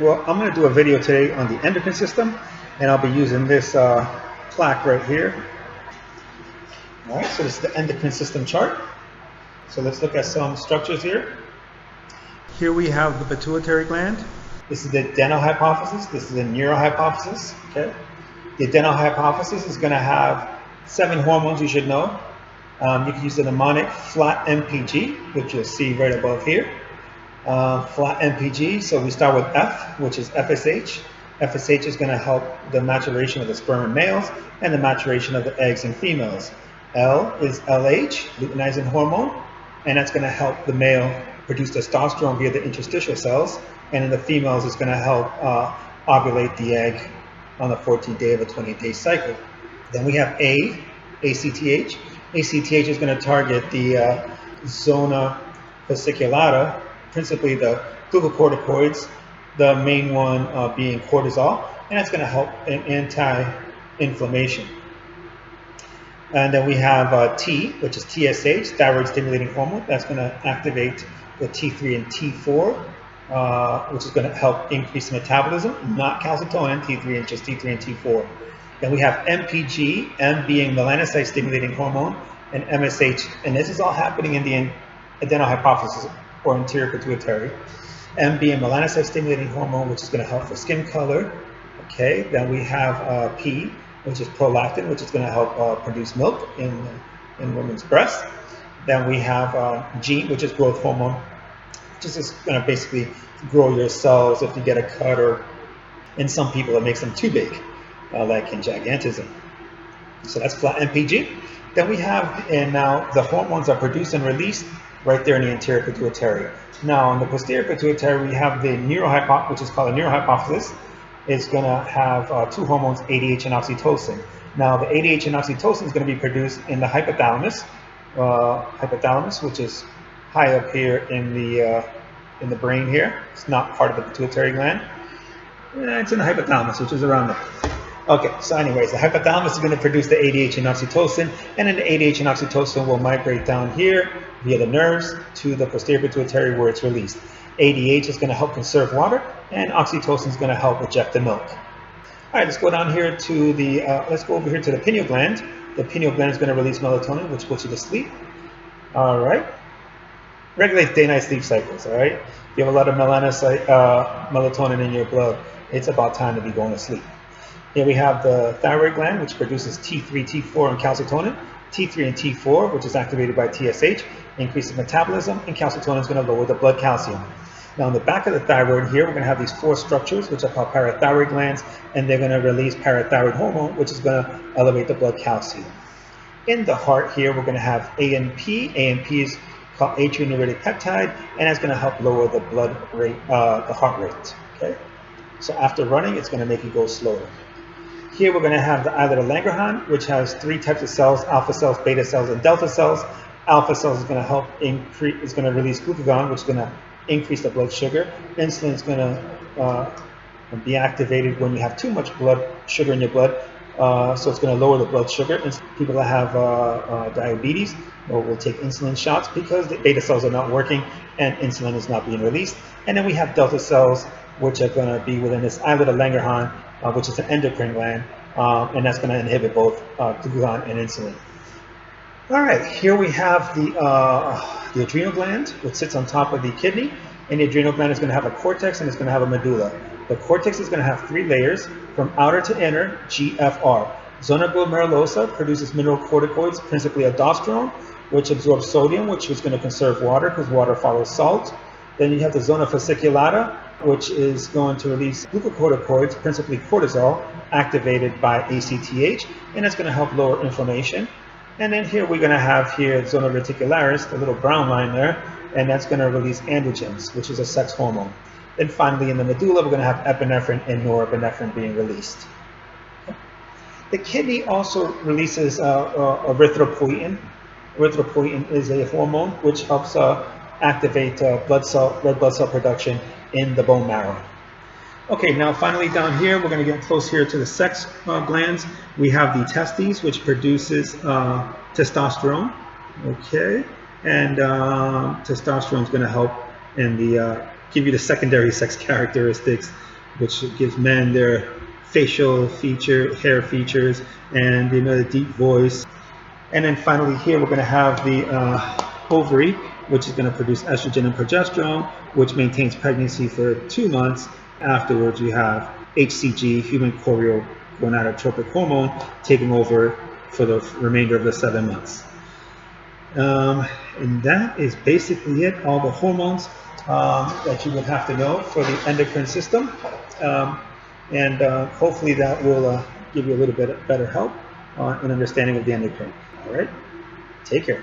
well, I'm going to do a video today on the endocrine system, and I'll be using this plaque right here. All right, so this is the endocrine system chart. So let's look at some structures here. Here we have the pituitary gland. This is the adrenal hypophysis. This is the neural hypophysis. Okay. The adrenal hypophysis is going to have 7 hormones you should know. You can use the mnemonic flat MPG, which you'll see right above here. Flat MPG, so we start with F, which is FSH. FSH is going to help the maturation of the sperm in males and the maturation of the eggs in females. L is LH, luteinizing hormone, and that's going to help the male produce testosterone via the interstitial cells, and in the females it's going to help ovulate the egg on the 14th day of a 20-day cycle. Then we have A, ACTH. ACTH is going to target the zona fasciculata, principally the glucocorticoids, the main one being cortisol, and that's going to help in anti-inflammation. And then we have T, which is TSH, thyroid stimulating hormone. That's going to activate the T3 and T4, which is going to help increase metabolism, not calcitonin, T3 and just T3 and T4. Then we have MPG, M being melanocyte stimulating hormone, and MSH, and this is all happening in the adrenal hypophysis or anterior pituitary. M being melanocyte stimulating hormone, which is going to help for skin color. Okay, then we have P, which is prolactin, which is going to help produce milk in women's breasts. Then we have G, which is growth hormone, which is just going to basically grow your cells if you get a cut, or in some people it makes them too big, like in gigantism. So that's flat MPG. Then we have, and now the hormones are produced and released right there in the anterior pituitary. Now in the posterior pituitary, we have the neural hypophysis, which is called a neural hypophysis. It's going to have 2 hormones, ADH and oxytocin. Now the ADH and oxytocin is going to be produced in the hypothalamus, which is high up here in the brain here. It's not part of the pituitary gland. It's in the hypothalamus, which is around there. Okay, so anyways, the hypothalamus is going to produce the ADH and oxytocin, and then the ADH and oxytocin will migrate down here via the nerves to the posterior pituitary where it's released. ADH is going to help conserve water, and oxytocin is going to help eject the milk. All right, let's go down here to the, let's go over here to the pineal gland. The pineal gland is going to release melatonin, which puts you to sleep. All right. Regulate day-night sleep cycles, all right? If you have a lot of melatonin in your blood, it's about time to be going to sleep. Here we have the thyroid gland, which produces T3, T4, and calcitonin. T3 and T4, which is activated by TSH, increases metabolism, and calcitonin is going to lower the blood calcium. Now, on the back of the thyroid here, we're going to have these 4 structures, which are called parathyroid glands, and they're going to release parathyroid hormone, which is going to elevate the blood calcium. In the heart here, we're going to have ANP. ANP is called atrioneuritic peptide, and that's going to help lower the blood rate, the heart rate. Okay, so after running, it's going to make you go slower. Here we're going to have the islet of Langerhans, which has 3 types of cells: alpha cells, beta cells, and delta cells. Alpha cells is going to help increase, is going to release glucagon, which is going to increase the blood sugar. Insulin is going to be activated when you have too much blood sugar in your blood, so it's going to lower the blood sugar. And people that have diabetes will take insulin shots because the beta cells are not working and insulin is not being released. And then we have delta cells, which are going to be within this islet of Langerhans, which is an endocrine gland, and that's going to inhibit both glucagon and insulin. All right, here we have the adrenal gland, which sits on top of the kidney, and the adrenal gland is going to have a cortex and it's going to have a medulla. The cortex is going to have 3 layers, from outer to inner, GFR. Zona glomerulosa produces mineralocorticoids, principally aldosterone, which absorbs sodium, which is going to conserve water because water follows salt. Then you have the zona fasciculata, which is going to release glucocorticoids, principally cortisol, activated by ACTH, and that's going to help lower inflammation. And then here we're going to have here zona reticularis, the little brown line there, and that's going to release androgens, which is a sex hormone. Then finally in the medulla, we're going to have epinephrine and norepinephrine being released. The kidney also releases erythropoietin. Erythropoietin is a hormone which helps activate red blood cell production in the bone marrow. Okay, now finally down here, we're going to get close here to the sex glands. We have the testes, which produces testosterone. Okay, and testosterone is going to help in the give you the secondary sex characteristics which gives men their facial hair features, and the deep voice. And then finally here we're going to have the ovary, which is going to produce estrogen and progesterone, which maintains pregnancy for 2 months. Afterwards, you have HCG, human chorial gonadotropic hormone, taking over for the remainder of the 7 months. And that is basically it, all the hormones that you would have to know for the endocrine system. And hopefully that will give you a little bit better help in understanding of the endocrine. All right, take care.